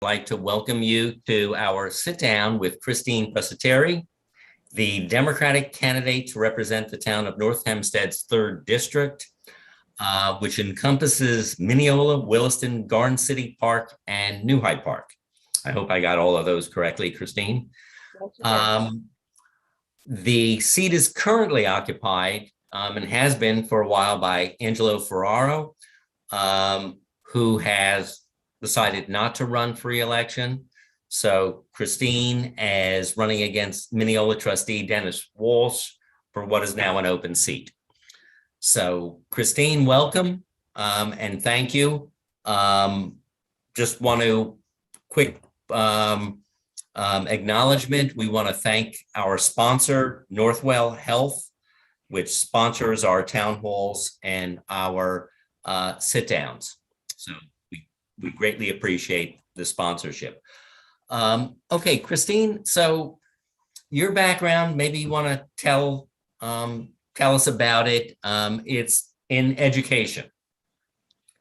like to welcome you to our sit down with Christine Pusateri, the Democratic candidate to represent the town of North Hempstead's 3rd District, which encompasses Mineola, Williston, Garden City Park, and New Hyde Park. I hope I got all of those correctly, Christine. The seat is currently occupied and has been for a while by Angelo Ferraro, who has decided not to run for re-election. So Christine is running against Mineola trustee Dennis Walsh for what is now an open seat. So Christine, welcome and thank you. Just want to quick acknowledgement. We want to thank our sponsor, Northwell Health, which sponsors our town halls and our sit downs. So we greatly appreciate the sponsorship. Okay, Christine, so your background, maybe you want to tell us about it. It's in education.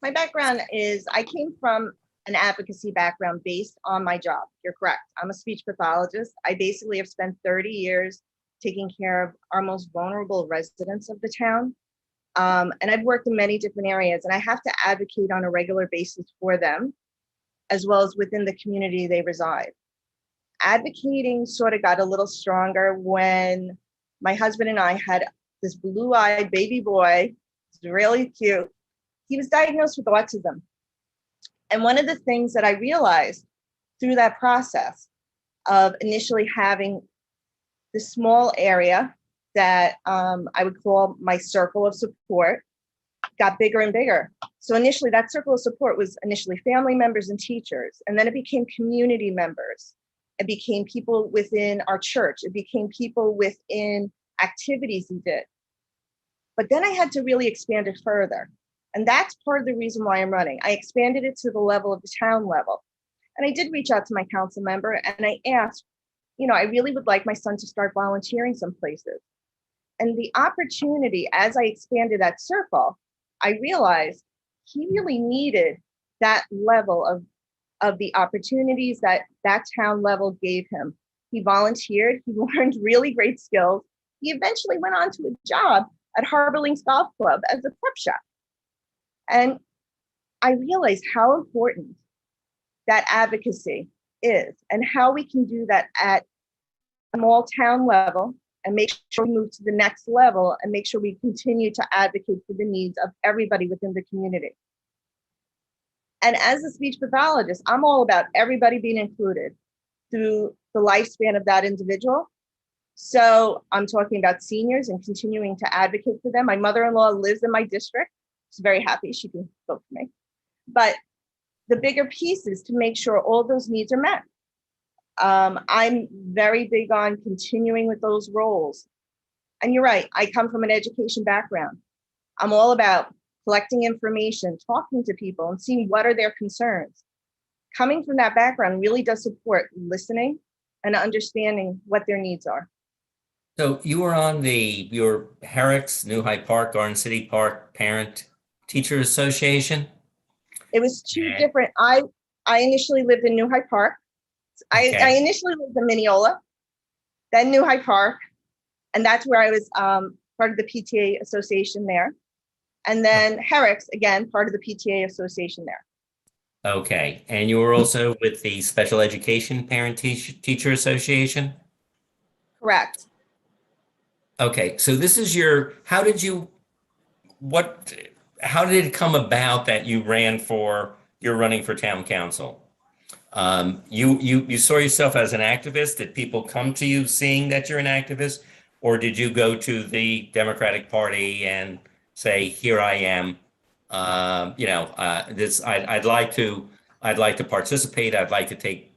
My background is I came from an advocacy background based on my job. You're correct. I'm a speech pathologist. I basically have spent 30 years taking care of our most vulnerable residents of the town. And I've worked in many different areas, and I have to advocate on a regular basis for them, as well as within the community they reside. Advocating sort of got a little stronger when my husband and I had this blue-eyed baby boy. He's really cute. He was diagnosed with autism. And one of the things that I realized through that process of initially having this small area that I would call my circle of support got bigger and bigger. So initially that circle of support was initially family members and teachers, and then it became community members. It became people within our church. It became people within activities we did. But then I had to really expand it further. And that's part of the reason why I'm running. I expanded it to the level of the town level. And I did reach out to my council member and I asked, I really would like my son to start volunteering some places. And the opportunity, as I expanded that circle, I realized he really needed that level of the opportunities that town level gave him. He volunteered, he learned really great skills. He eventually went on to a job at Harbor Links Golf Club as a prep chef. And I realized how important that advocacy is and how we can do that at a small town level and make sure we move to the next level and make sure we continue to advocate for the needs of everybody within the community. And as a speech pathologist, I'm all about everybody being included through the lifespan of that individual. So I'm talking about seniors and continuing to advocate for them. My mother-in-law lives in my district. She's very happy she can vote for me. But the bigger piece is to make sure all those needs are met. I'm very big on continuing with those roles. And you're right, I come from an education background. I'm all about collecting information, talking to people and seeing what are their concerns. Coming from that background really does support listening and understanding what their needs are. So you were on your Herrick's, New Hyde Park, Garden City Park Parent Teacher Association? It was two different. I initially lived in New Hyde Park. Okay. I initially lived in Mineola, then New Hyde Park, and that's where I was part of the PTA association there. And then Herrick's, again, part of the PTA association there. Okay, and you were also with the Special Education Parent Teacher Association? Correct. Okay, so this is how did it come about that you're running for town council? You saw yourself as an activist? Did people come to you seeing that you're an activist? Or did you go to the Democratic Party and say, here I am, I'd like to participate. I'd like to take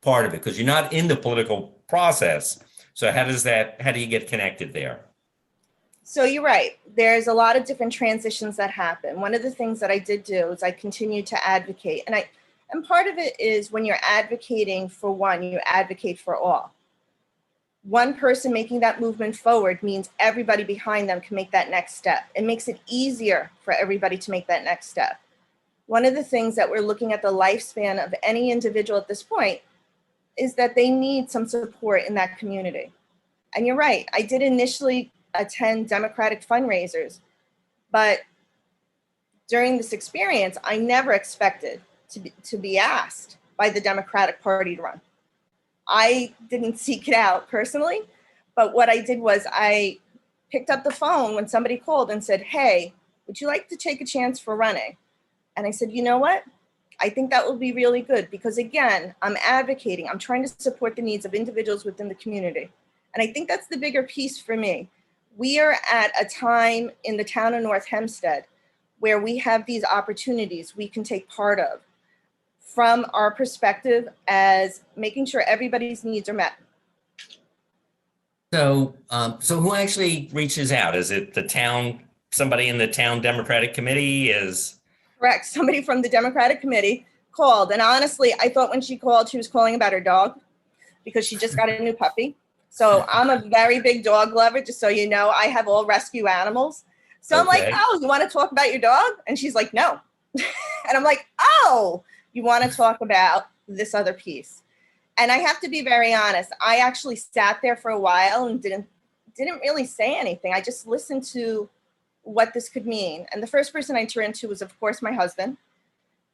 part of it, because you're not in the political process. So how do you get connected there? So you're right. There's a lot of different transitions that happen. One of the things that I did do is I continued to advocate. And part of it is when you're advocating for one, you advocate for all. One person making that movement forward means everybody behind them can make that next step. It makes it easier for everybody to make that next step. one of the things that we're looking at the lifespan of any individual at this point is that they need some support in that community. And you're right, I did initially attend Democratic fundraisers, but during this experience, I never expected to be asked by the Democratic Party to run. I didn't seek it out personally, but what I did was I picked up the phone when somebody called and said, hey, would you like to take a chance for running? And I said, you know what? I think that will be really good because, again, I'm advocating, I'm trying to support the needs of individuals within the community. And I think that's the bigger piece for me. We are at a time in the town of North Hempstead where we have these opportunities we can take part of from our perspective as making sure everybody's needs are met. So, so who actually reaches out? Is it the town, somebody in the town Democratic committee is? Correct. Somebody from the Democratic committee called. And honestly, I thought when she called, she was calling about her dog because she just got a new puppy. So I'm a very big dog lover, just so you know. I have all rescue animals. So I'm like, oh, you want to talk about your dog? And she's like, no. And I'm like, oh, you want to talk about this other piece? And I have to be very honest. I actually sat there for a while and didn't really say anything. I just listened to what this could mean. And the first person I turned to was, of course, my husband.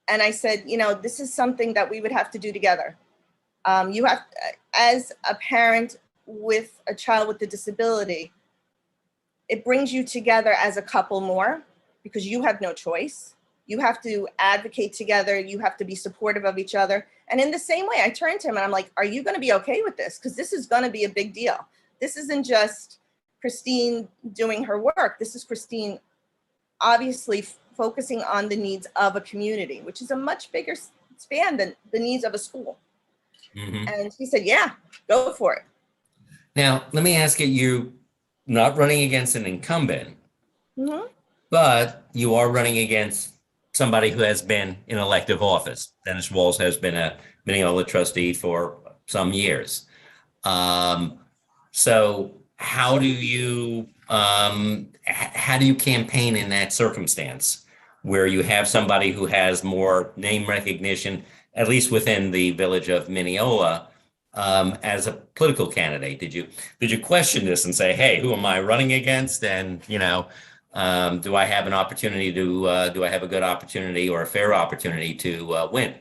And I said, you know, this is something that we would have to do together. You have, as a parent with a child with a disability, it brings you together as a couple more because you have no choice. You have to advocate together. You have to be supportive of each other. And in the same way, I turned to him and I'm like, are you going to be okay with this? Because this is going to be a big deal. This isn't just Christine doing her work. This is Christine obviously focusing on the needs of a community, which is a much bigger span than the needs of a school. Mm-hmm. And she said, yeah, go for it. Now, let me ask you, you're not running against an incumbent, mm-hmm. but you are running against somebody who has been in elective office. Dennis Walls has been a Mineola trustee for some years. So how do you campaign in that circumstance where you have somebody who has more name recognition, at least within the village of Mineola, as a political candidate? Did you question this and say, hey, who am I running against? And, you know, do I have an opportunity to, do I have a good opportunity or a fair opportunity to win?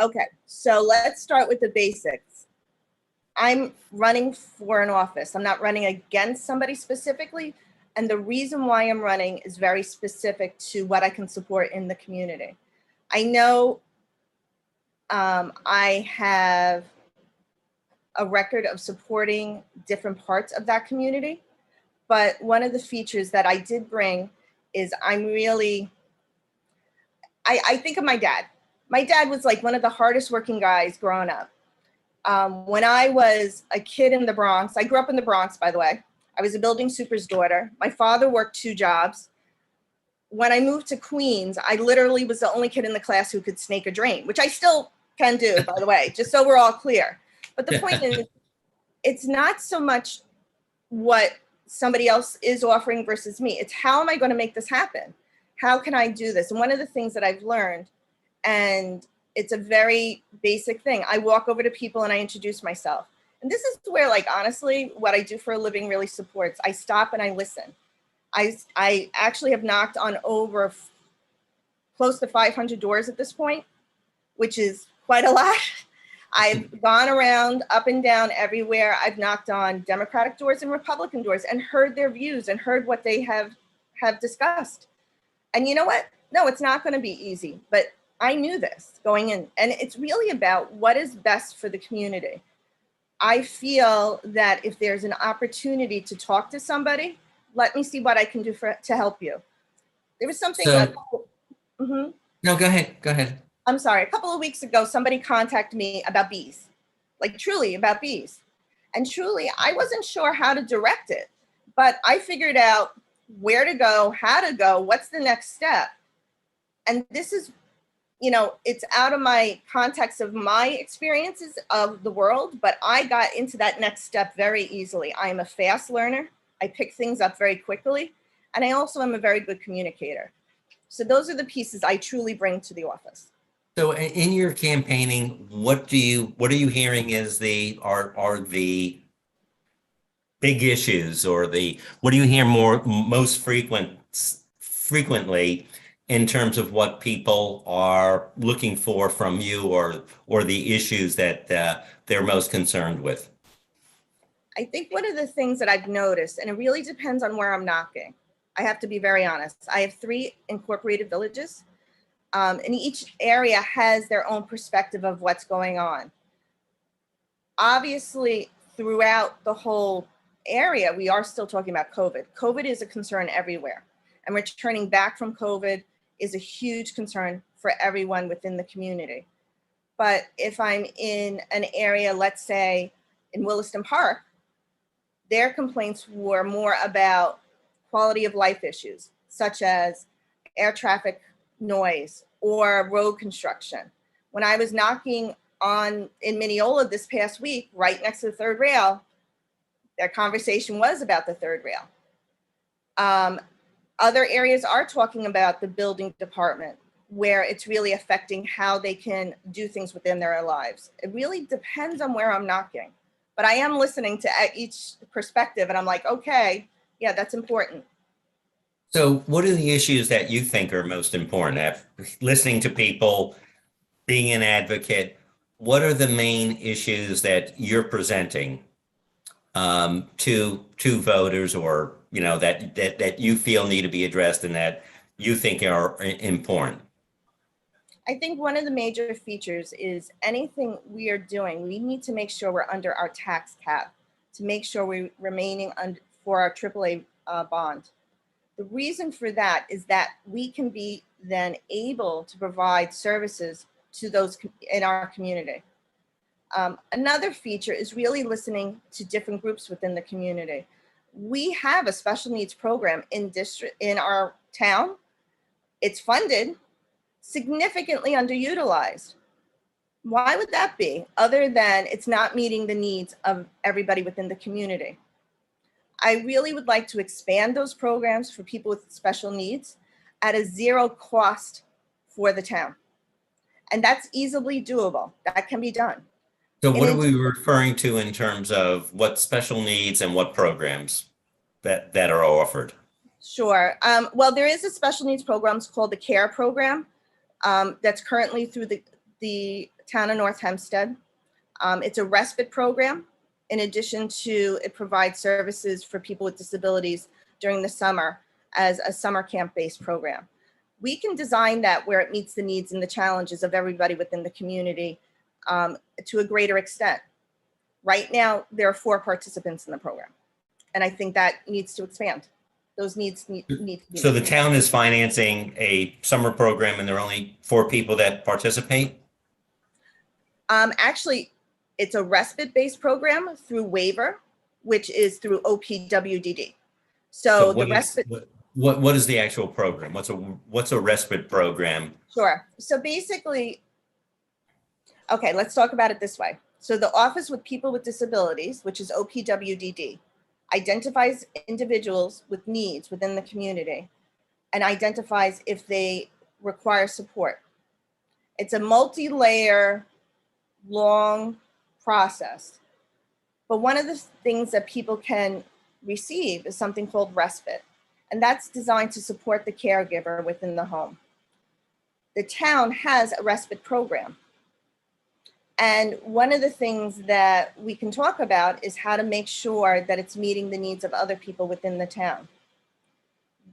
Okay, so let's start with the basics. I'm running for an office. I'm not running against somebody specifically. And the reason why I'm running is very specific to what I can support in the community. I know I have a record of supporting different parts of that community. But one of the features that I did bring is I'm really, I think of my dad. My dad was like one of the hardest working guys growing up. When I was a kid in the Bronx, I grew up in the Bronx, by the way. I was a building super's daughter. My father worked 2 jobs. When I moved to Queens, I literally was the only kid in the class who could snake a drain, which I still can do, by the way, just so we're all clear. But the point is, it's not so much what somebody else is offering versus me. It's how am I going to make this happen? How can I do this? And one of the things that I've learned, and it's a very basic thing, I walk over to people and I introduce myself. And this is where, like, honestly, what I do for a living really supports. I stop and I listen. I actually have knocked on over close to 500 doors at this point, which is quite a lot. I've gone around up and down everywhere. I've knocked on Democratic doors and Republican doors and heard their views and heard what they have discussed. And you know what? No, it's not going to be easy, but I knew this going in. And it's really about what is best for the community. I feel that if there's an opportunity to talk to somebody, let me see what I can do to help you. There was something. No, go ahead. I'm sorry. A couple of weeks ago, somebody contacted me about bees, like truly about bees. And truly, I wasn't sure how to direct it, but I figured out where to go, how to go, what's the next step. And this is, you know, it's out of my context of my experiences of the world, but I got into that next step very easily. I am a fast learner. I pick things up very quickly. And I also am a very good communicator. So those are the pieces I truly bring to the office. So in your campaigning, what are you hearing is are the big issues, or what do you hear most frequently in terms of what people are looking for from you, or the issues that they're most concerned with? I think one of the things that I've noticed, and it really depends on where I'm knocking, I have to be very honest. I have 3 incorporated villages, and each area has their own perspective of what's going on. Obviously, throughout the whole area, we are still talking about COVID. COVID is a concern everywhere, and returning back from COVID is a huge concern for everyone within the community. But if I'm in an area, let's say in Williston Park, their complaints were more about quality of life issues, such as air traffic noise or road construction. When I was knocking on in Mineola this past week, right next to the third rail, their conversation was about the third rail. Other areas are talking about the building department, where it's really affecting how they can do things within their lives. It really depends on where I'm knocking, but I am listening to each perspective, and I'm like, okay, yeah, that's important. So what are the issues that you think are most important? Listening to people, being an advocate, what are the main issues that you're presenting to voters, or that you feel need to be addressed and that you think are important? I think one of the major features is anything we are doing, we need to make sure we're under our tax cap, to make sure we're remaining for our AAA bond. The reason for that is that we can be then able to provide services to those in our community. Another feature is really listening to different groups within the community. We have a special needs program in our town. It's funded, significantly underutilized. Why would that be, other than it's not meeting the needs of everybody within the community? I really would like to expand those programs for people with special needs at a zero cost for the town. And that's easily doable. That can be done. So what are we referring to in terms of what special needs and what programs that are offered? Sure. Well, there is a special needs program called the CARE program that's currently through the town of North Hempstead. It's a respite program. In addition to, it provides services for people with disabilities during the summer as a summer camp-based program. We can design that where it meets the needs and the challenges of everybody within the community to a greater extent. Right now, there are 4 participants in the program, and I think that needs to expand. Those needs need to be. So the town is financing a summer program, and there are only 4 people that participate? Actually, it's a respite-based program through waiver, which is through OPWDD. So the respite. What is the actual program? What's a respite program? Sure. So basically, okay, let's talk about it this way. So the Office with People with Disabilities, which is OPWDD, identifies individuals with needs within the community and identifies if they require support. It's a multi-layer, long process. But one of the things that people can receive is something called respite, and that's designed to support the caregiver within the home. The town has a respite program. And one of the things that we can talk about is how to make sure that it's meeting the needs of other people within the town.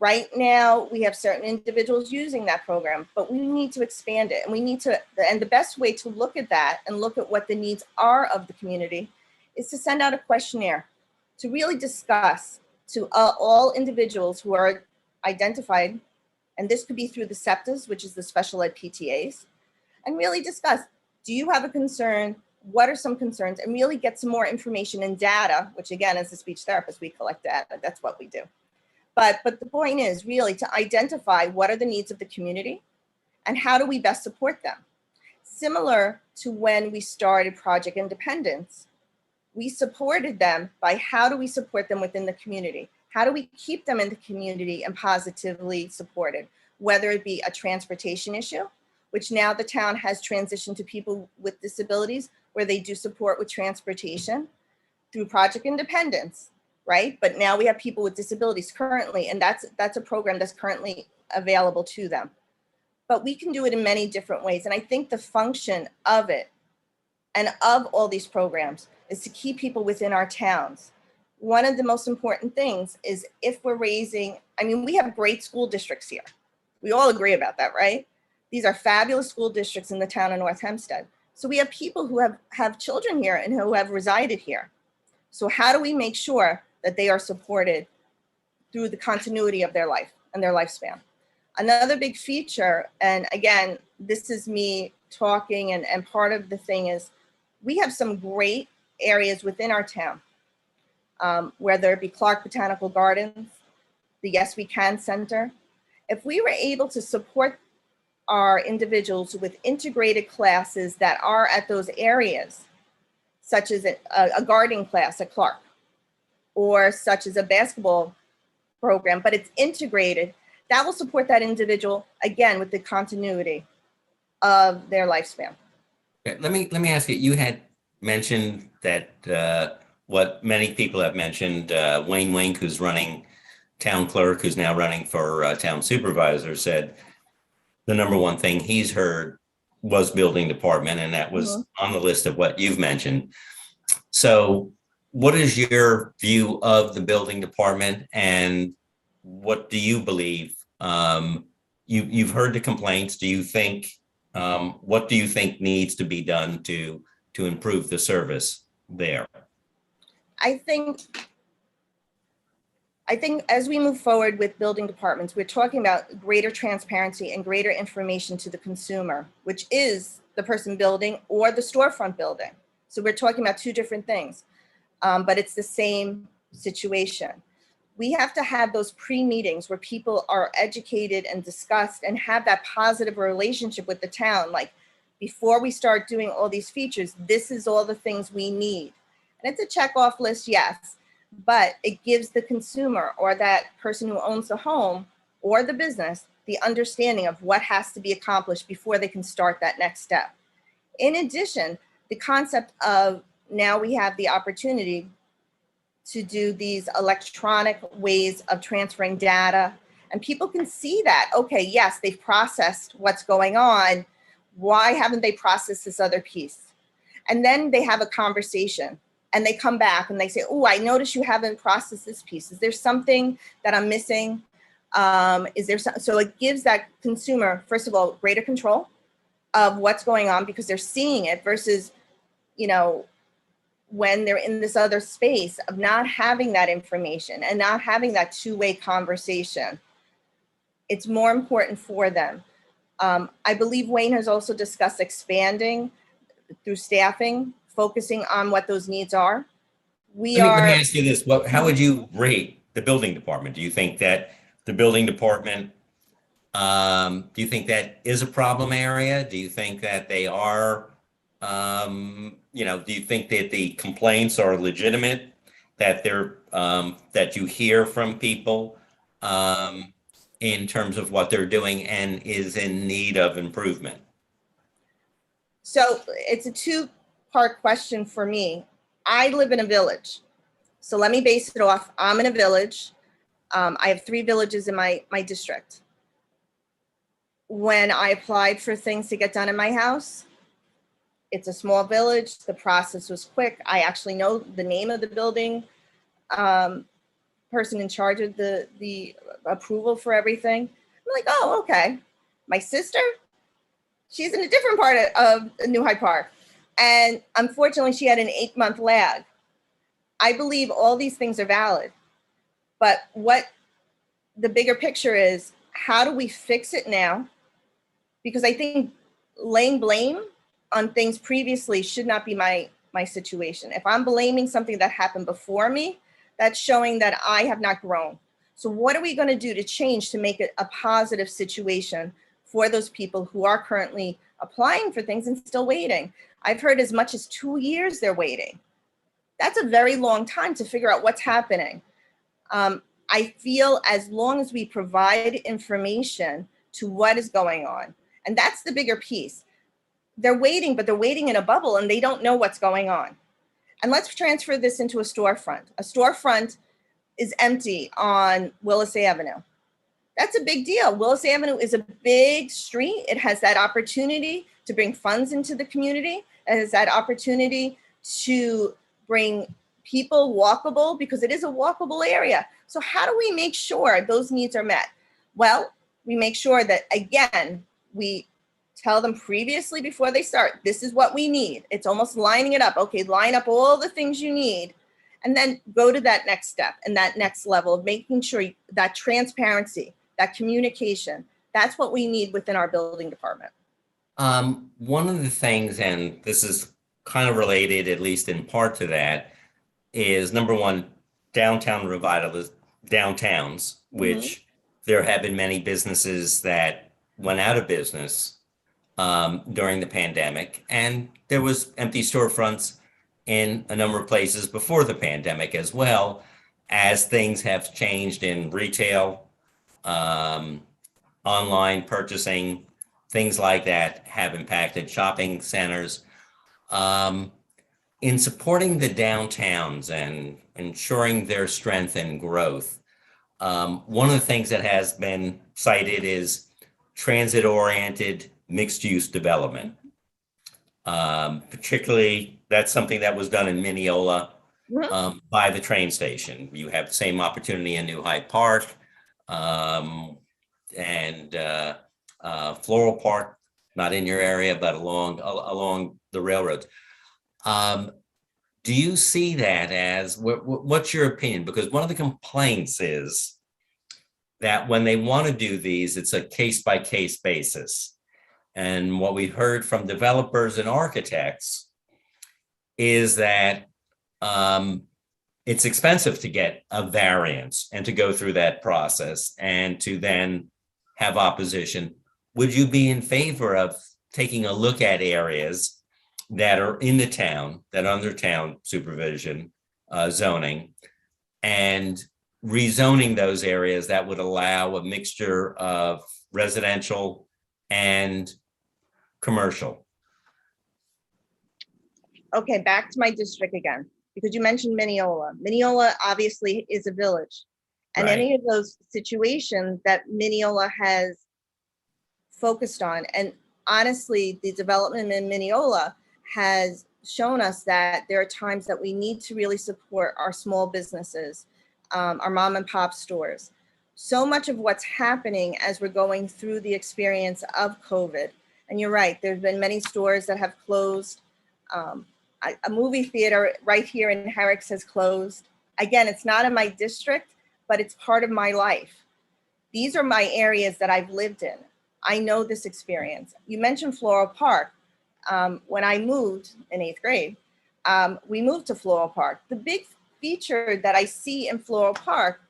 Right now, we have certain individuals using that program, but we need to expand it. And the best way to look at that and look at what the needs are of the community is to send out a questionnaire to really discuss to all individuals who are identified, and this could be through the SEPTAs, which is the special ed PTAs, and really discuss, do you have a concern? What are some concerns? And really get some more information and data, which again, as a speech therapist, we collect data. That's what we do. But the point is really to identify what are the needs of the community and how do we best support them. Similar to when we started Project Independence, we supported them by how do we support them within the community? How do we keep them in the community and positively supported? whether it be a transportation issue, which now the town has transitioned to people with disabilities where they do support with transportation through Project Independence, right? But now we have people with disabilities currently, and that's a program that's currently available to them. But we can do it in many different ways. And I think the function of it and of all these programs is to keep people within our towns. One of the most important things is if we're raising, I mean, we have great school districts here. We all agree about that, right? These are fabulous school districts in the town of North Hempstead. So we have people who have children here and who have resided here. So how do we make sure that they are supported through the continuity of their life and their lifespan? Another big feature, and again, this is me talking, and part of the thing is we have some great areas within our town, whether it be Clark Botanical Gardens, the Yes We Can Center. If we were able to support our individuals with integrated classes that are at those areas, such as a gardening class at Clark, or such as a basketball program, but it's integrated, that will support that individual, again, with the continuity of their lifespan. Okay, let me ask you, you had mentioned that what many people have mentioned, Wayne Wink, who's running town clerk, who's now running for town supervisor, said the number one thing he's heard was building department, and that was on the list of what you've mentioned. So what is your view of the building department, and what do you believe? You've heard the complaints. Do you think, what do you think needs to be done to improve the service there? I think as we move forward with building departments, we're talking about greater transparency and greater information to the consumer, which is the person building or the storefront building. So we're talking about two different things, but it's the same situation. We have to have those pre-meetings where people are educated and discussed and have that positive relationship with the town. Like, before we start doing all these features, this is all the things we need. And it's a check-off list, yes, but it gives the consumer or that person who owns the home or the business the understanding of what has to be accomplished before they can start that next step. In addition, the concept of now we have the opportunity to do these electronic ways of transferring data, and people can see that, okay, yes, they've processed what's going on. Why haven't they processed this other piece? And then they have a conversation and they come back and they say, oh, I noticed you haven't processed this piece. Is there something that I'm missing? So it gives that consumer, first of all, greater control of what's going on because they're seeing it versus, when they're in this other space of not having that information and not having that two-way conversation. It's more important for them. I believe Wayne has also discussed expanding through staffing, focusing on what those needs are. Let me ask you this. How would you rate the building department? Do you think that the building department, do you think that is a problem area? Do you think that they are, do you think that the complaints are legitimate, that they're, that you hear from people in terms of what they're doing and is in need of improvement? So it's a two-part question for me. I live in a village. So let me base it off. I'm in a village. I have 3 villages in my district. When I applied for things to get done in my house, it's a small village. The process was quick. I actually know the name of the building person in charge of the approval for everything. I'm like, oh, okay. My sister, she's in a different part of New Hyde Park. And unfortunately, she had an 8-month lag. I believe all these things are valid. But what the bigger picture is, how do we fix it now? Because I think laying blame on things previously should not be my situation. If I'm blaming something that happened before me, that's showing that I have not grown. So what are we going to do to change to make it a positive situation for those people who are currently applying for things and still waiting? I've heard as much as 2 years they're waiting. That's a very long time to figure out what's happening. I feel as long as we provide information to what is going on. And that's the bigger piece. They're waiting, but they're waiting in a bubble and they don't know what's going on. And let's transfer this into a storefront. A storefront is empty on Willis Avenue. That's a big deal. Willis Avenue is a big street. It has that opportunity to bring funds into the community. It has that opportunity to bring people walkable, because it is a walkable area. So how do we make sure those needs are met? Well, we make sure that, again, we tell them previously before they start, this is what we need. It's almost lining it up. Okay, line up all the things you need, and then go to that next step and that next level of making sure that transparency, that communication, that's what we need within our building department. One of the things, and this is kind of related, at least in part to that, is number one, downtown downtowns, which there have been many businesses that went out of business during the pandemic, and there was empty storefronts in a number of places before the pandemic as well, as things have changed in retail, online purchasing, things like that have impacted shopping centers. In supporting the downtowns and ensuring their strength and growth, one of the things that has been cited is transit-oriented mixed-use development. Particularly, that's something that was done in Mineola by the train station. You have the same opportunity in New Hyde Park and Floral Park, not in your area, but along the railroads. Do you see that as, what's your opinion? Because one of the complaints is that when they want to do these, it's a case-by-case basis. And what we heard from developers and architects is that it's expensive to get a variance and to go through that process and to then have opposition. Would you be in favor of taking a look at areas that are in the town, that are under town supervision, zoning, and rezoning those areas that would allow a mixture of residential and commercial? Okay, back to my district again, because you mentioned Mineola. Mineola obviously is a village. And Right. any of those situations that Mineola has focused on, and honestly, the development in Mineola has shown us that there are times that we need to really support our small businesses, our mom and pop stores. So much of what's happening as we're going through the experience of COVID, and you're right, there's been many stores that have closed. A movie theater right here in Herrick's has closed. Again, it's not in my district, but it's part of my life. These are my areas that I've lived in. I know this experience. You mentioned Floral Park. When I moved in 8th grade, we moved to Floral Park. The big feature that I see in Floral Park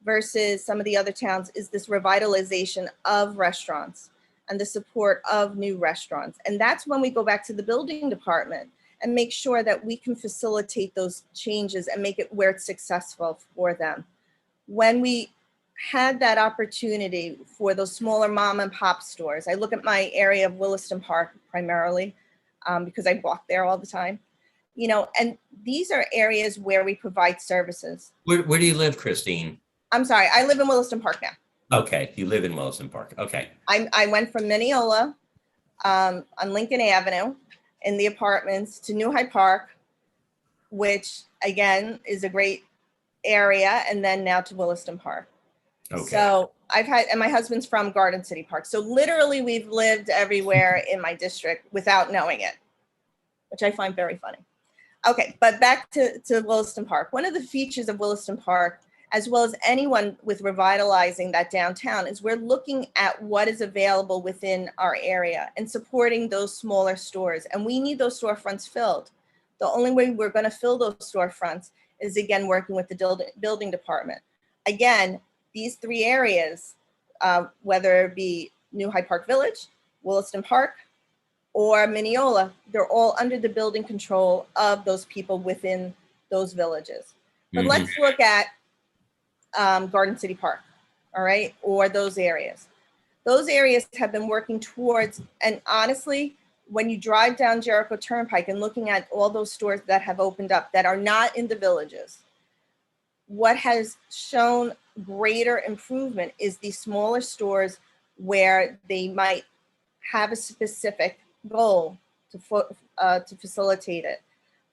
versus some of the other towns is this revitalization of restaurants and the support of new restaurants. And that's when we go back to the building department and make sure that we can facilitate those changes and make it where it's successful for them. When we had that opportunity for those smaller mom and pop stores, I look at my area of Williston Park primarily because I walk there all the time, you know, and these are areas where we provide services. Where do you live, Christine? I'm sorry, I live in Williston Park now. Okay, you live in Williston Park. Okay. I went from Mineola on Lincoln Avenue in the apartments to New Hyde Park, which again is a great area, and then now to Williston Park. Okay. So I've had, and my husband's from Garden City Park. So literally we've lived everywhere in my district without knowing it, which I find very funny. Okay, but back to Williston Park. One of the features of Williston Park, as well as anyone with revitalizing that downtown, is we're looking at what is available within our area and supporting those smaller stores. And we need those storefronts filled. The only way we're going to fill those storefronts is, again, working with the building department. Again, these three areas, whether it be New Hyde Park Village, Williston Park, or Mineola, they're all under the building control of those people within those villages. But let's look at Garden City Park, all right, or those areas. Those areas have been working towards, and honestly, when you drive down Jericho Turnpike and looking at all those stores that have opened up that are not in the villages, what has shown greater improvement is the smaller stores where they might have a specific goal to facilitate it.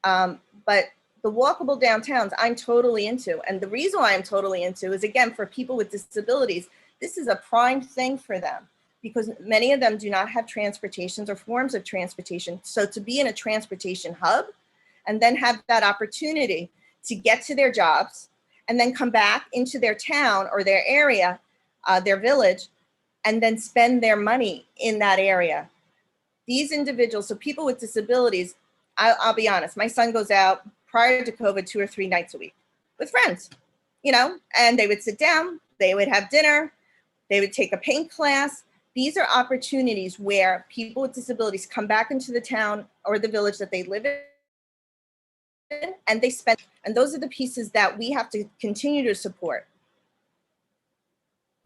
But the walkable downtowns, I'm totally into. And the reason why I'm totally into is, again, for people with disabilities, this is a prime thing for them because many of them do not have transportations or forms of transportation. So to be in a transportation hub and then have that opportunity to get to their jobs and then come back into their town or their area, their village, and then spend their money in that area. These individuals, so people with disabilities, I'll be honest, my son goes out prior to COVID 2 or 3 nights a week with friends, and they would sit down, they would have dinner, they would take a paint class. These are opportunities where people with disabilities come back into the town or the village that they live in and they spend, and those are the pieces that we have to continue to support.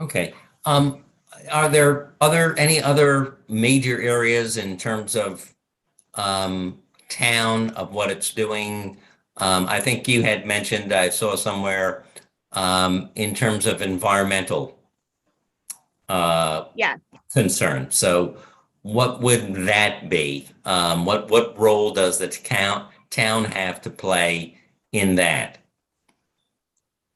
Okay. Are there any other major areas in terms of town of what it's doing? I think you had mentioned, I saw somewhere, in terms of environmental Yeah. concern. So what would that be? What role does the town have to play in that?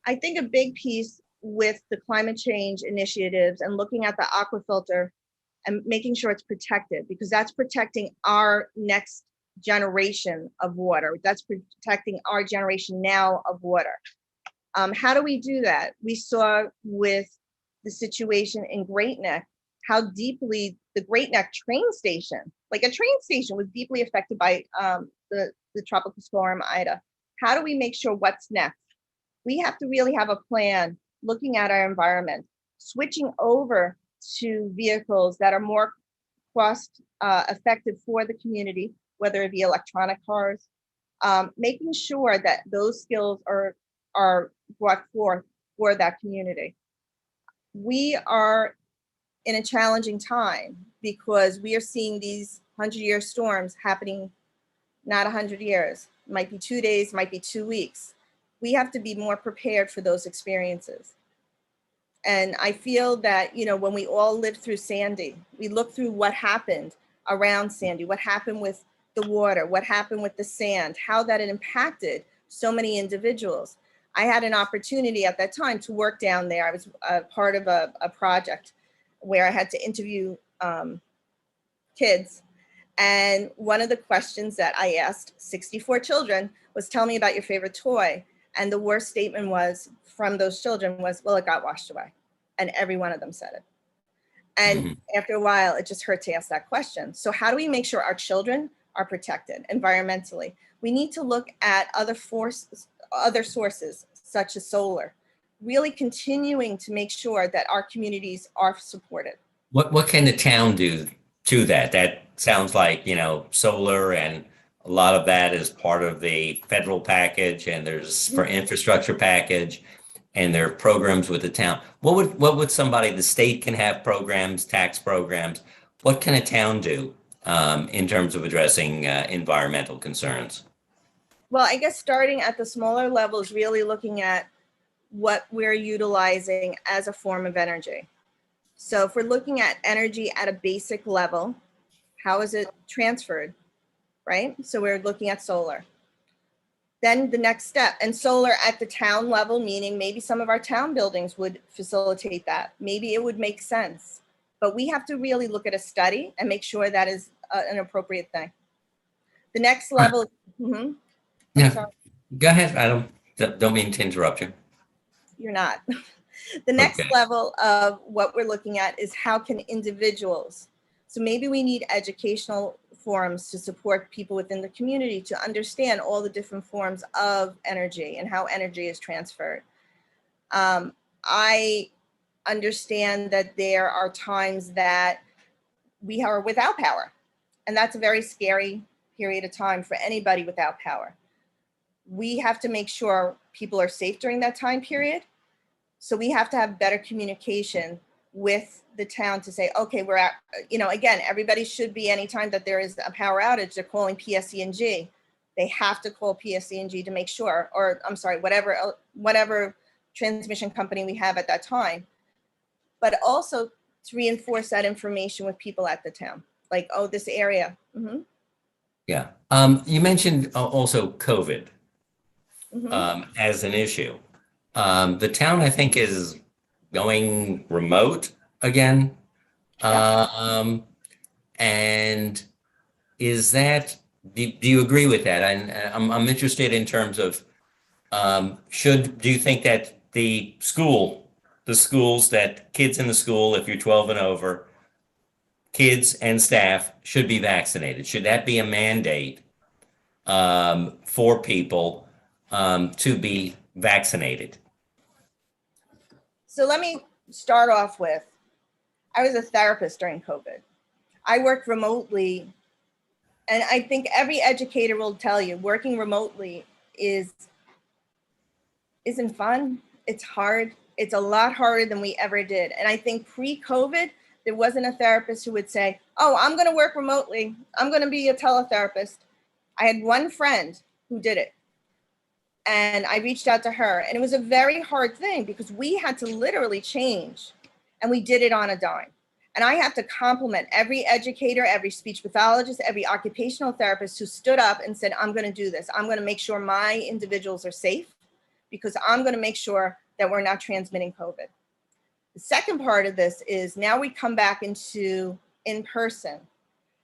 I think a big piece with the climate change initiatives and looking at the aquafilter and making sure it's protected, because that's protecting our next generation of water. That's protecting our generation now of water. How do we do that? We saw with the situation in Great Neck, how deeply the Great Neck train station, like a train station, was deeply affected by the tropical storm Ida. How do we make sure what's next? We have to really have a plan looking at our environment, switching over to vehicles that are more cost effective for the community, whether it be electronic cars, making sure that those skills are brought forth for that community. We are in a challenging time because we are seeing these 100-year storms happening, not 100 years, might be 2 days, might be 2 weeks. We have to be more prepared for those experiences. And I feel that, when we all lived through Sandy, we looked through what happened around Sandy, what happened with the water, what happened with the sand, how that it impacted so many individuals. I had an opportunity at that time to work down there. I was part of a project where I had to interview kids. And one of the questions that I asked 64 children was, tell me about your favorite toy. And the worst statement was from those children was, well, it got washed away. And every one of them said it. And after a while, it just hurt to ask that question. So how do we make sure our children are protected environmentally? We need to look at other sources, such as solar, really continuing to make sure that our communities are supported. What can the town do to that? That sounds like, solar, and a lot of that is part of the federal package, and there's for infrastructure package, and there are programs with the town. What would somebody, the state can have programs, tax programs. What can a town do in terms of addressing environmental concerns? Well, I guess starting at the smaller levels, really looking at what we're utilizing as a form of energy. So if we're looking at energy at a basic level, how is it transferred, right? So we're looking at solar. Then the next step, and solar at the town level, meaning maybe some of our town buildings would facilitate that. Maybe it would make sense. But we have to really look at a study and make sure that is an appropriate thing. The next level. Yeah, go ahead. I don't mean to interrupt you. You're not. The next level of what we're looking at is how can individuals, so maybe we need educational forums to support people within the community to understand all the different forms of energy and how energy is transferred. I understand that there are times that we are without power, and that's a very scary period of time for anybody without power. We have to make sure people are safe during that time period. So we have to have better communication with the town to say, okay, we're at, again, everybody should be, anytime that there is a power outage, they're calling PSE&G. They have to call PSE&G to make sure, or I'm sorry, whatever transmission company we have at that time. But also to reinforce that information with people at the town, like, oh, this area. Mm-hmm. Yeah. You mentioned also COVID as an issue. The town, I think, is going remote again. And is that, do you agree with that? And I'm interested in terms of, do you think that the schools that kids in the school, if you're 12 and over, kids and staff should be vaccinated? Should that be a mandate for people to be vaccinated? So let me start off with, I was a therapist during COVID. I worked remotely, and I think every educator will tell you working remotely isn't fun. It's hard. It's a lot harder than we ever did. And I think pre-COVID, there wasn't a therapist who would say, oh, I'm going to work remotely. I'm going to be a teletherapist. I had one friend who did it. And I reached out to her, and it was a very hard thing because we had to literally change, and we did it on a dime. And I have to compliment every educator, every speech pathologist, every occupational therapist who stood up and said, I'm going to do this. I'm going to make sure my individuals are safe because I'm going to make sure that we're not transmitting COVID. The second part of this is now we come back into in-person.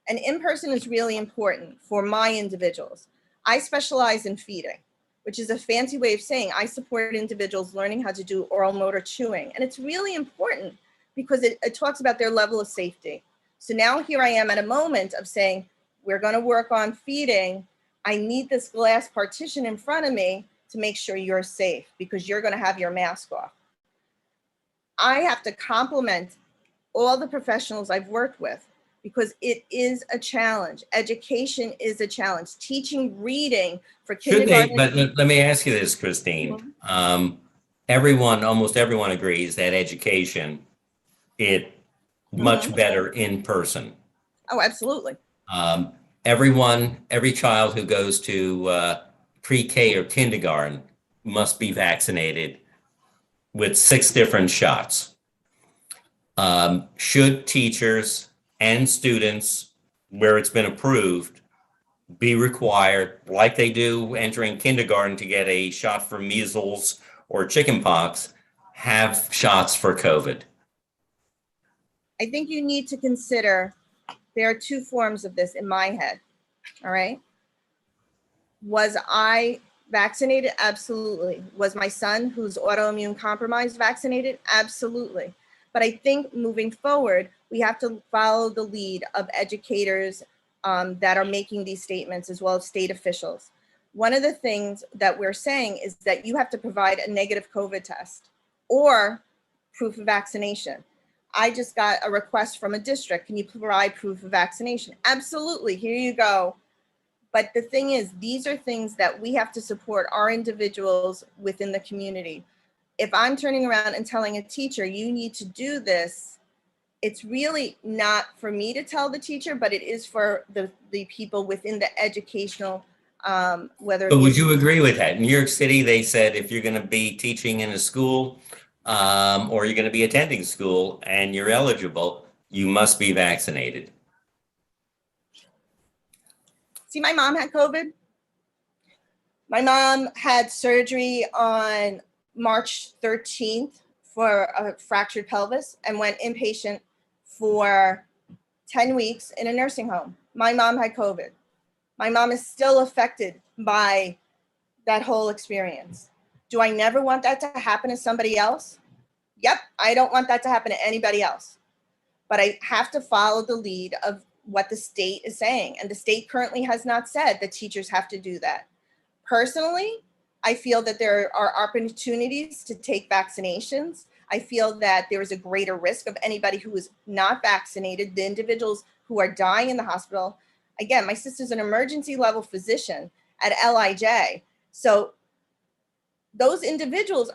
And in-person is really important for my individuals. I specialize in feeding, which is a fancy way of saying I support individuals learning how to do oral motor chewing. And it's really important because it talks about their level of safety. So now here I am at a moment of saying, we're going to work on feeding. I need this glass partition in front of me to make sure you're safe because you're going to have your mask off. I have to compliment all the professionals I've worked with because it is a challenge. Education is a challenge. Teaching reading for kindergarten. But let me ask you this, Christine. Almost everyone agrees that education, much better in person. Oh, absolutely. Every child who goes to pre-K or kindergarten must be vaccinated with 6 different shots. Should teachers and students, where it's been approved, be required, like they do entering kindergarten, to get a shot for measles or chickenpox, have shots for COVID? I think you need to consider there are 2 forms of this in my head. All right. Was I vaccinated? Absolutely. Was my son, who's autoimmune compromised, vaccinated? Absolutely. But I think moving forward, we have to follow the lead of educators that are making these statements, as well as state officials. One of the things that we're saying is that you have to provide a negative COVID test or proof of vaccination. I just got a request from a district. Can you provide proof of vaccination? Absolutely. Here you go. But the thing is, these are things that we have to support our individuals within the community. If I'm turning around and telling a teacher, you need to do this, it's really not for me to tell the teacher, but it is for the people within the educational, whether. But would you agree with that? In New York City, they said if you're going to be teaching in a school or you're going to be attending school and you're eligible, you must be vaccinated. See, my mom had COVID. My mom had surgery on March 13th for a fractured pelvis and went inpatient for 10 weeks in a nursing home. My mom had COVID. My mom is still affected by that whole experience. Do I never want that to happen to somebody else? Yep, I don't want that to happen to anybody else. But I have to follow the lead of what the state is saying. And the state currently has not said that teachers have to do that. Personally, I feel that there are opportunities to take vaccinations. I feel that there is a greater risk of anybody who is not vaccinated, the individuals who are dying in the hospital. Again, my sister's an emergency level physician at LIJ. So those individuals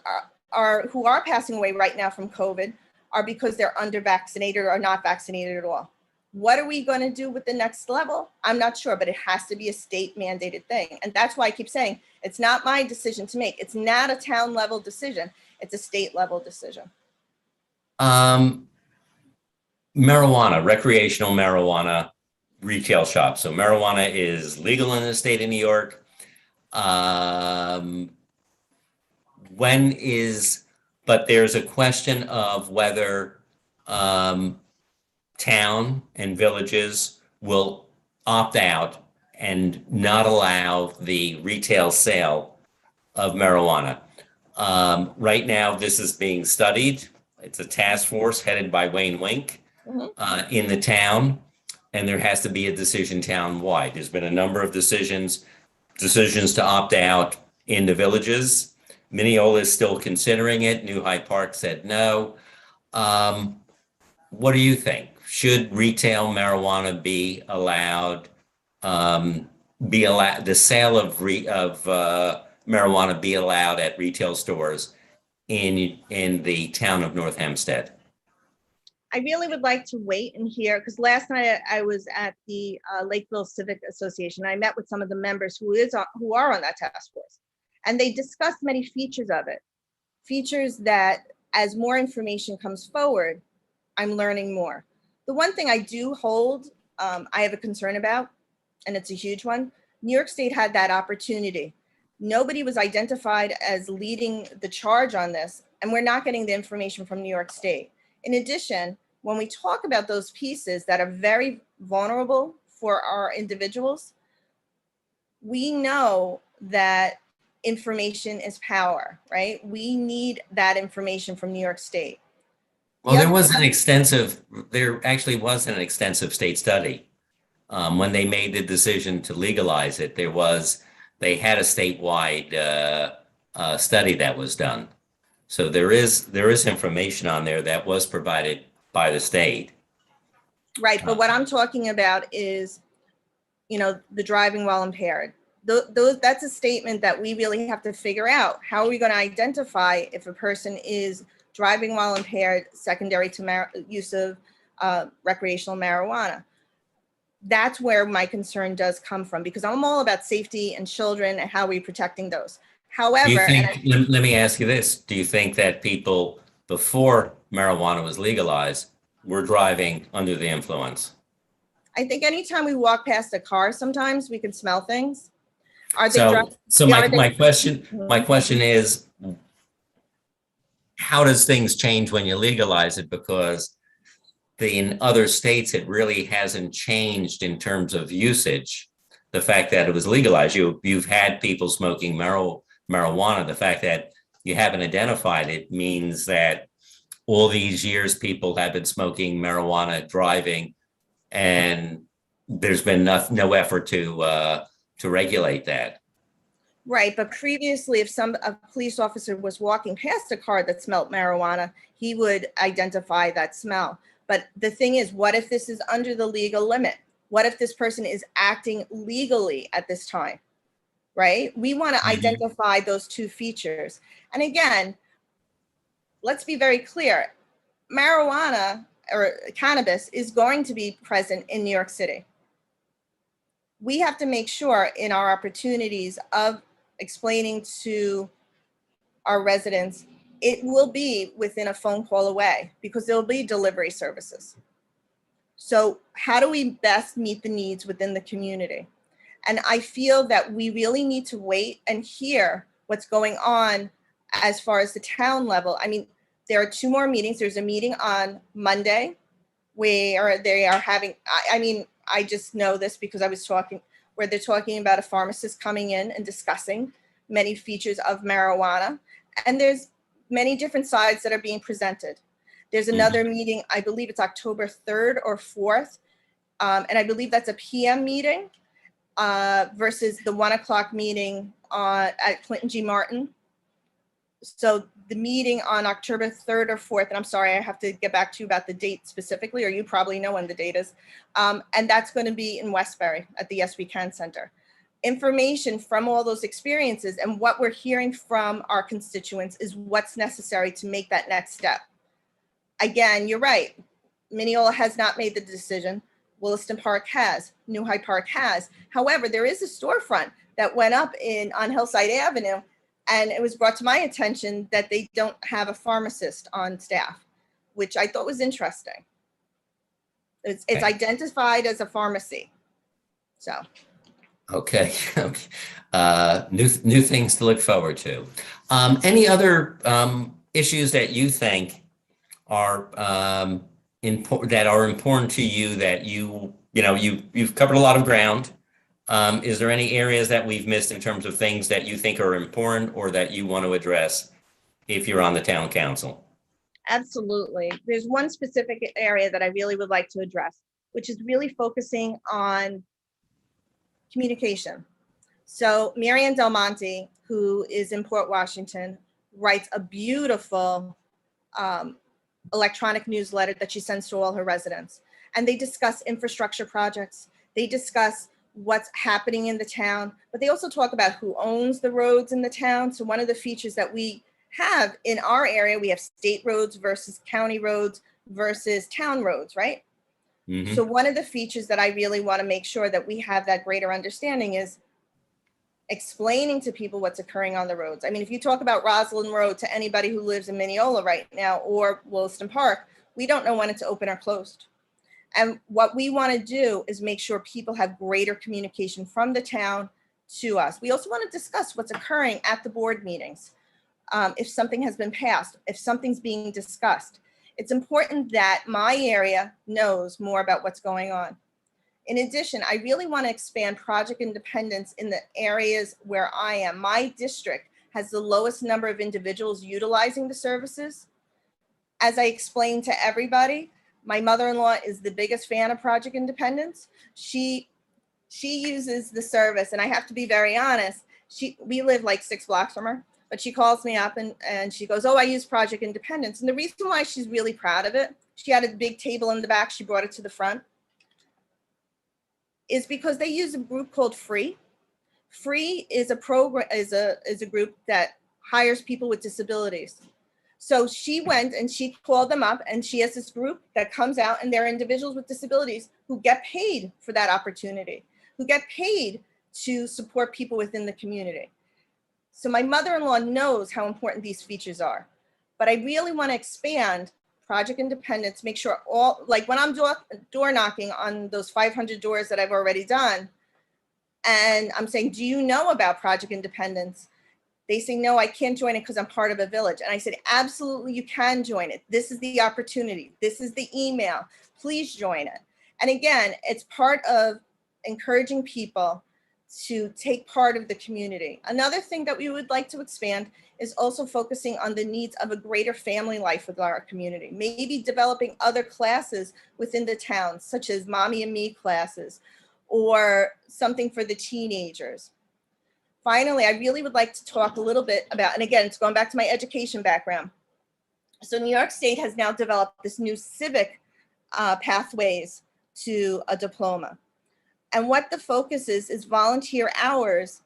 are who are passing away right now from COVID are because they're under vaccinated or not vaccinated at all. What are we going to do with the next level? I'm not sure, but it has to be a state mandated thing. And that's why I keep saying it's not my decision to make. It's not a town level decision. It's a state level decision. Marijuana, recreational marijuana retail shops. So marijuana is legal in the state of New York. But there's a question of whether town and villages will opt out and not allow the retail sale of marijuana. Right now, this is being studied. It's a task force headed by Wayne Wink in the town, and there has to be a decision town-wide. There's been a number of decisions to opt out in the villages. Mineola is still considering it. New Hyde Park said no. What do you think? Should retail marijuana be allowed? The sale of marijuana be allowed at retail stores in the town of North Hempstead? I really would like to wait and hear, because last night I was at the Lakeville Civic Association. I met with some of the members who are on that task force, and they discussed many features of it. Features that, as more information comes forward, I'm learning more. The one thing I do hold, I have a concern about, and it's a huge one. New York State had that opportunity. Nobody was identified as leading the charge on this, and we're not getting the information from New York State. In addition, when we talk about those pieces that are very vulnerable for our individuals, we know that information is power, right? We need that information from New York State. Well, there actually was an extensive state study. When they made the decision to legalize it, they had a statewide study that was done. So there is information on there that was provided by the state. Right, but what I'm talking about is, the driving while impaired. That's a statement that we really have to figure out. How are we going to identify if a person is driving while impaired secondary to use of recreational marijuana? That's where my concern does come from, because I'm all about safety and children and how we're protecting those. However, let me ask you this. Do you think that people before marijuana was legalized were driving under the influence? I think anytime we walk past a car, sometimes we can smell things. Are they my question is, how does things change when you legalize it? Because in other states, it really hasn't changed in terms of usage. The fact that it was legalized, you've had people smoking marijuana. The fact that you haven't identified it means that all these years people have been smoking marijuana driving, and there's been no effort to regulate that. Right, but previously, if a police officer was walking past a car that smelled marijuana, he would identify that smell. But the thing is, what if this is under the legal limit? What if this person is acting legally at this time, right? We want to identify those two features. And again, let's be very clear. Marijuana or cannabis is going to be present in New York City. We have to make sure in our opportunities of explaining to our residents, it will be within a phone call away, because there'll be delivery services. So how do we best meet the needs within the community? And I feel that we really need to wait and hear what's going on as far as the town level. I mean, there are 2 more meetings. There's a meeting on Monday where they are having, I just know this because I was talking, where they're talking about a pharmacist coming in and discussing many features of marijuana. And there's many different sides that are being presented. There's another meeting, I believe it's October 3rd or 4th. And I believe that's a PM meeting versus the 1 o'clock meeting at Clinton G. Martin. So the meeting on October 3rd or 4th, and I'm sorry, I have to get back to you about the date specifically, or you probably know when the date is. And that's going to be in Westbury at the Yes We Can Center. Information from all those experiences and what we're hearing from our constituents is what's necessary to make that next step. Again, you're right. Mineola has not made the decision. Williston Park has. New Hyde Park has. However, there is a storefront that went up on Hillside Avenue, and it was brought to my attention that they don't have a pharmacist on staff, which I thought was interesting. It's Okay. identified as a pharmacy. So, Okay. New things to look forward to. Any other issues that you think are that are important to you that you've covered a lot of ground? Is there any areas that we've missed in terms of things that you think are important or that you want to address if you're on the town council? absolutely. There's one specific area that I really would like to address, which is really focusing on communication. So Marianne Del Monte, who is in Port Washington, writes a beautiful electronic newsletter that she sends to all her residents. And they discuss infrastructure projects. They discuss what's happening in the town, but they also talk about who owns the roads in the town. So one of the features that we have in our area, we have state roads versus county roads versus town roads, right? Mm-hmm. So one of the features that I really want to make sure that we have that greater understanding is explaining to people what's occurring on the roads. I mean, if you talk about Roslyn Road to anybody who lives in Mineola right now or Williston Park, we don't know when it's open or closed. And what we want to do is make sure people have greater communication from the town to us. We also want to discuss what's occurring at the board meetings. If something has been passed, if something's being discussed. It's important that my area knows more about what's going on. In addition, I really want to expand project independence in the areas where I am. My district has the lowest number of individuals utilizing the services. As I explained to everybody, my mother-in-law is the biggest fan of project independence. She uses the service, and I have to be very honest, we live like 6 blocks from her, but she calls me up and she goes, oh, I use project independence. And the reason why she's really proud of it, she had a big table in the back, she brought it to the front, is because they use a group called Free. Free is a program, is a group that hires people with disabilities. So she went and she called them up, and she has this group that comes out, and they're individuals with disabilities who get paid for that opportunity, who get paid to support people within the community. So my mother-in-law knows how important these features are, but I really want to expand project independence, make sure all, like when I'm door knocking on those 500 doors that I've already done, and I'm saying, do you know about project independence? They say, no, I can't join it because I'm part of a village. And I said, absolutely, you can join it. This is the opportunity. This is the email. Please join it. And again, it's part of encouraging people to take part of the community. Another thing that we would like to expand is also focusing on the needs of a greater family life with our community. Maybe developing other classes within the town, such as Mommy and Me classes, or something for the teenagers. Finally, I really would like to talk a little bit about, and again, it's going back to my education background. So New York State has now developed this new civic pathways to a diploma. And what the focus is volunteer hours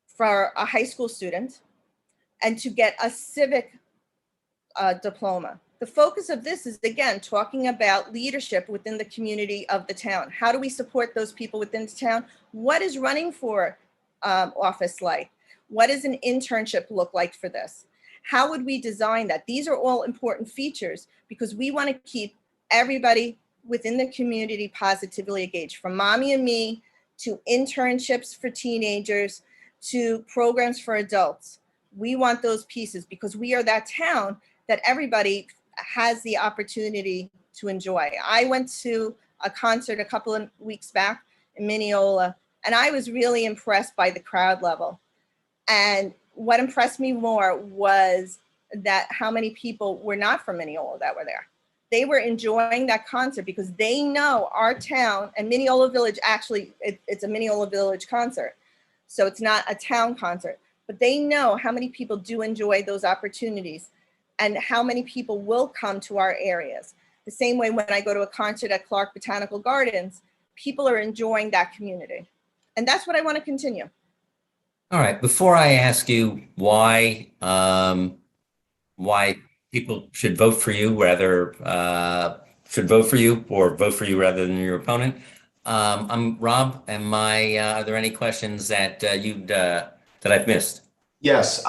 for a high school student and to get a civic diploma. The focus of this is, again, talking about leadership within the community of the town. How do we support those people within the town? What is running for office like? What does an internship look like for this? How would we design that? These are all important features because we want to keep everybody within the community positively engaged, from Mommy and Me to internships for teenagers to programs for adults. We want those pieces because we are that town that everybody has the opportunity to enjoy. I went to a concert a couple of weeks back in Mineola, and I was really impressed by the crowd level. And what impressed me more was that how many people were not from Mineola that were there. They were enjoying that concert because they know our town, and Mineola Village, actually, it's a Mineola Village concert. So it's not a town concert, but they know how many people do enjoy those opportunities and how many people will come to our areas. The same way when I go to a concert at Clark Botanical Gardens, people are enjoying that community. And that's what I want to continue. All right. Before I ask you why people should vote for you or vote for you rather than your opponent. I'm Rob. Are there any questions that that I've missed? Yes.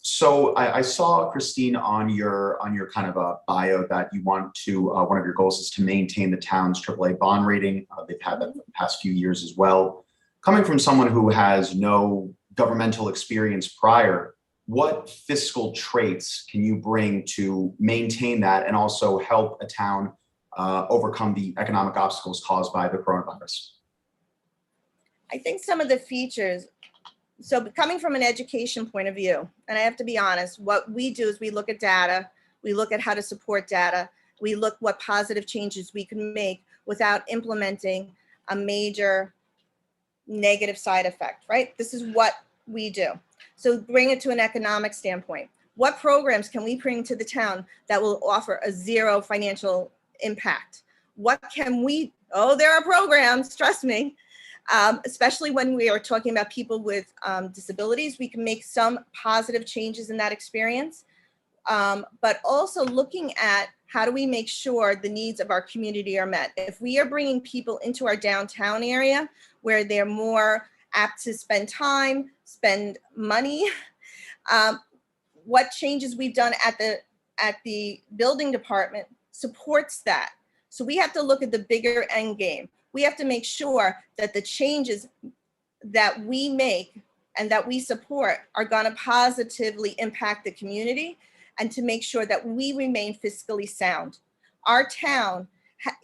So I saw, Christine, on your kind of a bio that you want to one of your goals is to maintain the town's AAA bond rating. They've had that for the past few years as well. Coming from someone who has no governmental experience prior, what fiscal traits can you bring to maintain that and also help a town overcome the economic obstacles caused by the coronavirus? I think some of the features, so coming from an education point of view, and I have to be honest, what we do is we look at data, we look at how to support data, we look what positive changes we can make without implementing a major negative side effect, right? This is what we do. So bring it to an economic standpoint. What programs can we bring to the town that will offer a zero financial impact? What can we, oh, there are programs, trust me, especially when we are talking about people with disabilities, we can make some positive changes in that experience. But also looking at how do we make sure the needs of our community are met? If we are bringing people into our downtown area where they're more apt to spend time, spend money, what changes we've done at the building department supports that. So we have to look at the bigger end game. We have to make sure that the changes that we make and that we support are going to positively impact the community, and to make sure that we remain fiscally sound. Our town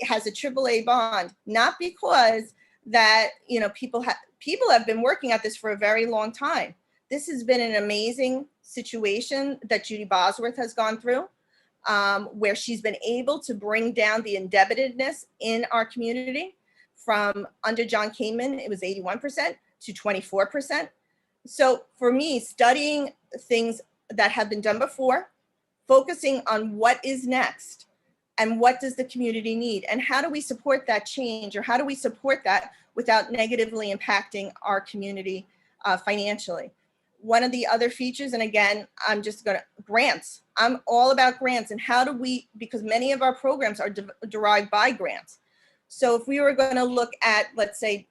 has a AAA bond, not because that, you know, people have been working at this for a very long time. This has been an amazing situation that Judy Bosworth has gone through, where she's been able to bring down the indebtedness in our community from under John Kamen, it was 81% to 24%. So for me, studying things that have been done before, focusing on what is next and what does the community need and how do we support that change, or how do we support that without negatively impacting our community financially. One of the other features, and again, I'm just gonna, grants. I'm all about grants and how do we, because many of our programs are derived by grants. So if we were gonna look at, let's say,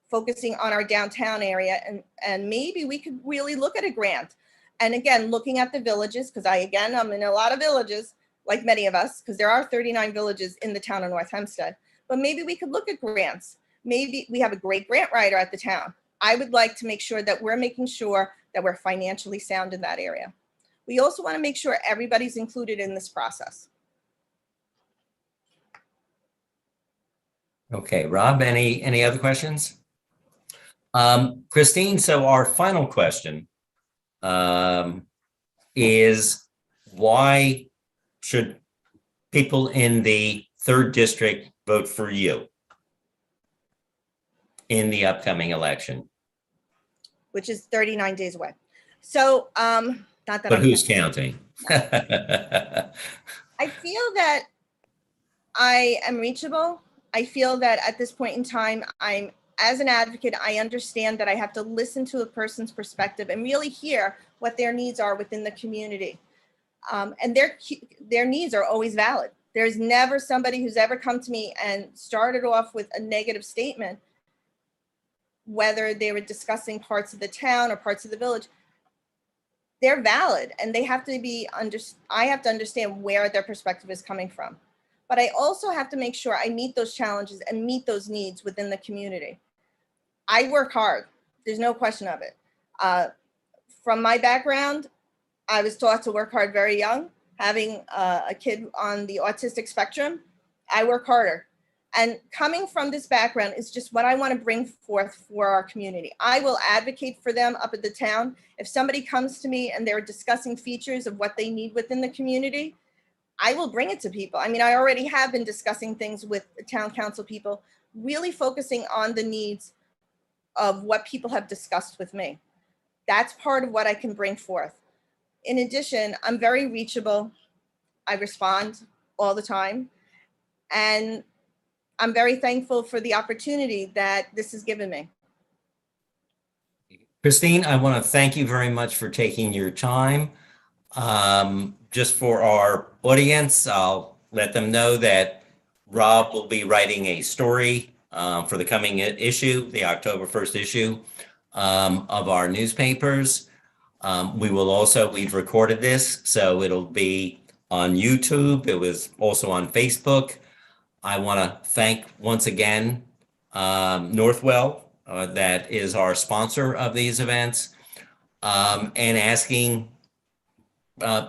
focusing on our downtown area, and maybe we could really look at a grant. And again, looking at the villages, because I'm in a lot of villages, like many of us, because there are 39 villages in the town of North Hempstead. But maybe we could look at grants. Maybe we have a great grant writer at the town. I would like to make sure that we're making sure that we're financially sound in that area. We also want to make sure everybody's included in this process. Okay, Rob, any other questions? Christine, so our final question is, why should people in the 3rd district vote for you in the upcoming election? Which is 39 days away. So, not that. But who's counting? I feel that I am reachable. I feel that at this point in time, as an advocate, I understand that I have to listen to a person's perspective and really hear what their needs are within the community. And their needs are always valid. There's never somebody who's ever come to me and started off with a negative statement, whether they were discussing parts of the town or parts of the village. They're valid, and they have to be I have to understand where their perspective is coming from. But I also have to make sure I meet those challenges and meet those needs within the community. I work hard. There's no question of it. From my background, I was taught to work hard very young. Having a kid on the autistic spectrum, I work harder. And coming from this background is just what I want to bring forth for our community. I will advocate for them up at the town. If somebody comes to me and they're discussing features of what they need within the community, I will bring it to people. I mean, I already have been discussing things with the town council people, really focusing on the needs of what people have discussed with me. That's part of what I can bring forth. In addition, I'm very reachable. I respond all the time. And I'm very thankful for the opportunity that this has given me. Christine, I want to thank you very much for taking your time. just for our audience, I'll let them know that Rob will be writing a story for the coming issue, the October 1st issue of our newspapers. We've recorded this, so it'll be on YouTube. It was also on Facebook. I want to thank once again Northwell, that is our sponsor of these events, and asking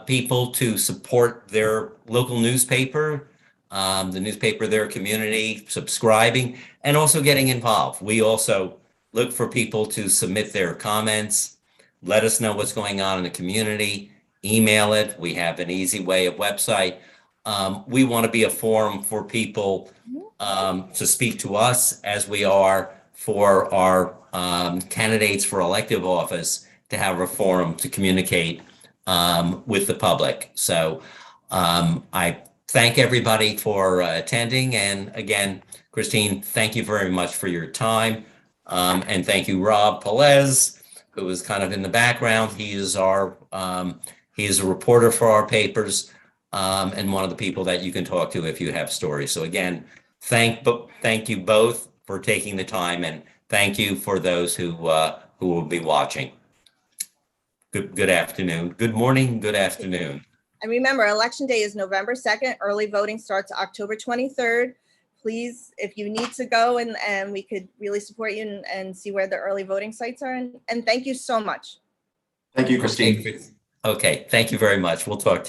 people to support their local newspaper, the newspaper of their community, subscribing, and also getting involved. We also look for people to submit their comments, let us know what's going on in the community, email it. We have an easy way of website. We want to be a forum for people to speak to us, as we are for our candidates for elective office, to have a forum to communicate with the public. So I thank everybody for attending. And again, Christine, thank you very much for your time. And thank you, Rob Pelez, who is kind of in the background. He is a reporter for our papers, and one of the people that you can talk to if you have stories. So again, thank you both for taking the time, and thank you for those who will be watching. Good afternoon. Good morning. Good afternoon. And remember, Election Day is November 2nd. Early voting starts October 23rd. Please, if you need to go and we could really support you and see where the early voting sites are. And thank you so much. Thank you, Christine. Okay. Thank you very much. We'll talk to you.